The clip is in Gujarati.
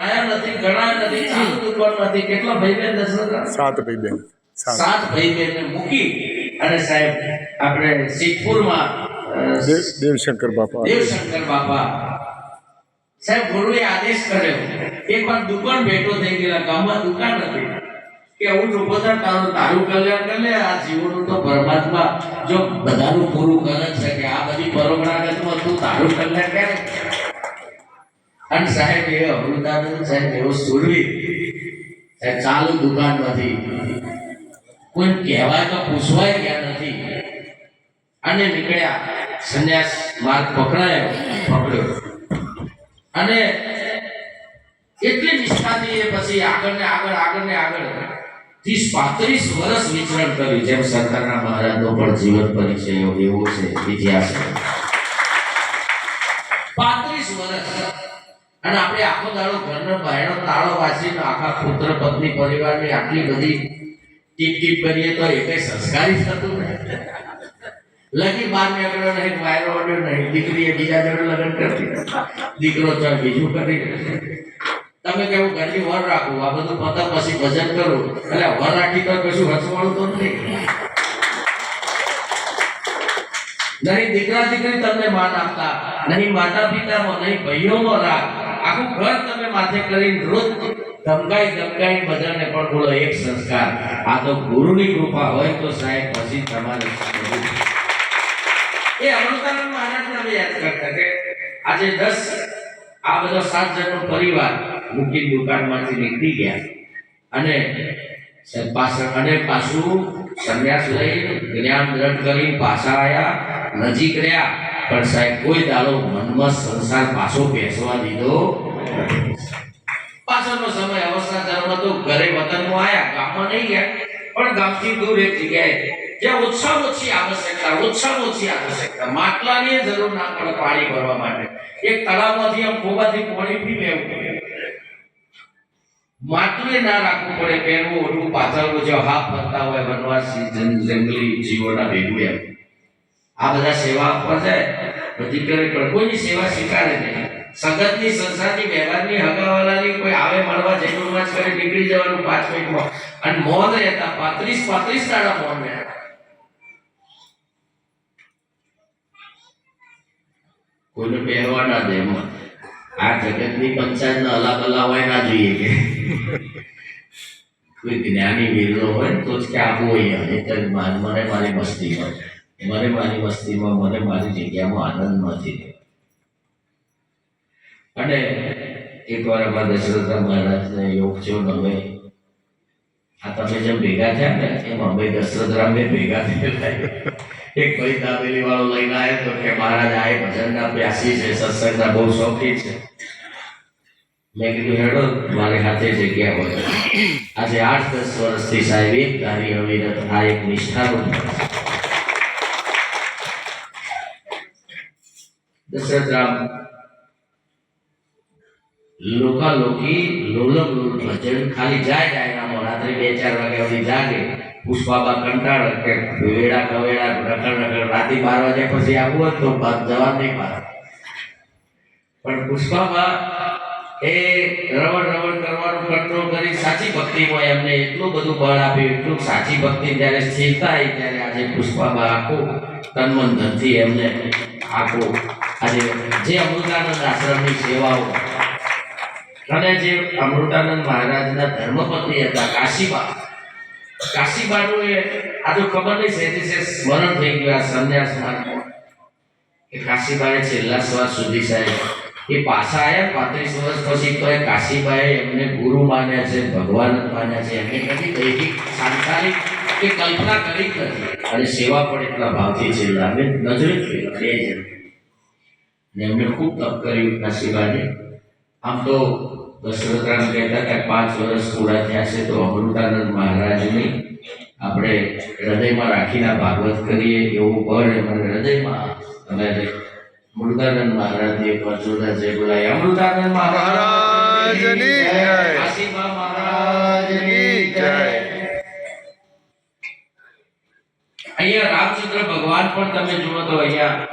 આયા નથી, ઘણા નથી, ચાલુ દુકાન નથી. કેટલા ભાઈ બહેન દશરથરામ? 7 ભાઈ બહેન. 7 ભાઈ બહેનને મૂકી અને સાહેબ આપણે સિદ્ધપુરમાં દેવશંકર બાપા સાહેબ ગુરુએ આદેશ કર્યો. એકવાર દુકાન ભેટો થઈ ગયેલા, ગામમાં દુકાન હતી કે હું ઉભો તારું કલ્યાણ કરી લે. આ જીવોનું તો પરમાત્મા જો બધાનું પૂરું કરે છે કે આ બધી પરંપરાગતમાં તું તારું કલ્યાણ કરે. અને સાહેબ એ અમૃતાનંદ સાહેબ એવો સુરવી સાહેબ ચાલુ દુકાનમાંથી કોઈ કહેવાય તો પૂછવાય ગયા નથી અને નીકળ્યા. સંન્યાસ માર્ગ પકડ્યો અને એટલી નિષ્ઠાથી એ પછી આગળ ને આગળ 30-35 વર્ષ વિચરણ કર્યું. જેમ સરકારના મહારાજનો પણ જીવન પરિચય એવો છે ઇતિહાસ. 35 વર્ષ. અને આપણે આખો દાડો ઘરનો બહેનો તાળો વાંચીને આખા પુત્ર પત્ની પરિવારની આટલી બધી ટીપ કરીએ તો એ કઈ સંસ્કારી થતું નહીં. લગી બાર નીકળ્યો નહીં, વાયરો ઓડ્યો નહીં, દીકરીએ બીજા જોડે લગ્ન કરતી, દીકરો ચાલ બીજું કરી. તમે કેવું ઘરની વર રાખવું, આ બધું પતા પછી ભજન કરું એટલે વર રાખી તો કશું હચવાળું તો નહીં. નહીં દીકરા દીકરી તમને માન આપતા, નહીં માતા પિતામાં, નહીં ભાઈઓમાં રાગ. આખું ઘર તમે માથે કરીને રોજ ધમકાઈ બધાને પણ બોલો એક સંસ્કાર. આ તો ગુરુની કૃપા હોય તો સાહેબ પછી તમારે એ અમૃતાનંદ મહારાજને અમે યાદ કરતા કે આજે 10 આ બધો 7 જણનો પરિવાર મૂકી દુકાનમાંથી નીકળી ગયા અને પાછું સંન્યાસ લઈ જ્ઞાન દ્રઢ કરી પાછા આવ્યા, નજીક રહ્યા. પણ સાહેબ કોઈ દાડો મનમાં સંસાર પાછો બેસવા દીધો. પાછળનો સમય અવસ્થા ધર્મ તો ઘરે વતનમાં આવ્યા, ગામમાં નહીં ગયા પણ ગામથી દૂર એક જગ્યાએ જ્યાં ઓછામાં ઓછી આવશ્યકતા માટલાની જરૂર ના પડે પાણી ભરવા માટે. એક તળાવમાંથી આમ ખોબાથી પાણી પી લેવું, માટલું ના રાખવું પડે, પહેરવું ઓઢવું પાથરવું. જો હાફ ફરતા હોય વનવાસી જંગલી જીવોના ભેગું એમ આ બધા સેવા આપવા જાય બધી કરે પણ કોઈની સેવા સ્વીકારે નહીં. સંગતની સંસારની વ્યવહારની હગાવાલાની કોઈ આવે મળવા જૈનમાં જ કરે નીકળી જવાનું 5 મિનિટમાં. અને મૌન રહેતા 35 દાડા મૌન રહેતા. કોઈને પહેરવા ના દે. આ જગતની પંચાયત ના અલા હોય ના જોઈએ કે કોઈ જ્ઞાની વીરલો હોય તો જ કે આવું હોય. અને મને મારી મસ્તી હોય, મને મારી મસ્તીમાં, મને મારી જગ્યામાં આનંદ નથી. અને એકવાર અમારા દશરથરામ મહારાજને યોગ થયો. અમે આ તમે જેમ ભેગા થયા ને એમ અમે દશરથરામ ભેગા થયેલા. એક ભાઈ દાબેલી વાળો લઈને આવ્યો તો કે મહારાજ આ ભજનના પ્યાસી છે, સત્સંગના બહુ શોખીન છે. મેં કીધું હેડો મારી હાથે જગ્યા હોય. આજે 8-10 વર્ષથી સાહેબ એક ધારી અવિરત આ એક નિષ્ઠાનું દશરથરામ લોકાલોકી લોલમ લોલ ભજન ખાલી જાય રાત્રે 2-4 વાગ્યા સુધી જાગે. પુષ્પાબા કંટાળે કે વેડા કવેડા રખડ રાતે 12 વાગ્યા પછી આવવું હોય તો જવા નહીં પાડે. પણ પુષ્પાબા એ રવડ કરવાનું કંટ્રોલ કરી સાચી ભક્તિમાં એમને એટલું બધું બળ આપ્યું, એટલું સાચી ભક્તિ જ્યારે સ્થિરતા આવી ત્યારે આજે પુષ્પાબા આખું તન મન ધનથી એમને આખું આજે જે અમૃતાનંદ આશ્રમની સેવાઓ અને જે અમૃતાનંદ મહારાજના ધર્મપત્ની હતા કાશીબાનું એ આ તો ખબર નહીં છે સ્મરણ થઈ ગયું આ સંન્યાસ માર્ગમાં કે કાશીબાએ છેલ્લા શ્વાસ સુધી સાહેબ એ પાછા આવ્યા 35 વર્ષ પછી. તો એ કાશીબાએ એમને ગુરુ માન્યા છે, ભગવાન માન્યા છે. એમને કદી દૈહિક સાંસારિક કે કલ્પના કરી નથી. અને સેવા પણ એટલા ભાવથી છેલ્લા અમે નજરે જોયેલા 2 જણ. એમને ખૂબ તપ કર્યું કાશીબાને. આમ તો દશરથરામ કહેતા કે 5 વર્ષ પૂરા થયા છે તો અમૃતાનંદ મહારાજની આપણે હૃદયમાં રાખીને ભાગવત કરીએ એવું બળ મને હૃદયમાં. અને અમૃતાનંદ મહારાજની એક જોરદાર જય બોલાય. અમૃતાનંદ મહારાજની જય, કાશીબા મહારાજની જય. અહીંયા રામચંદ્ર ભગવાન પણ તમે જુઓ તો અહીંયા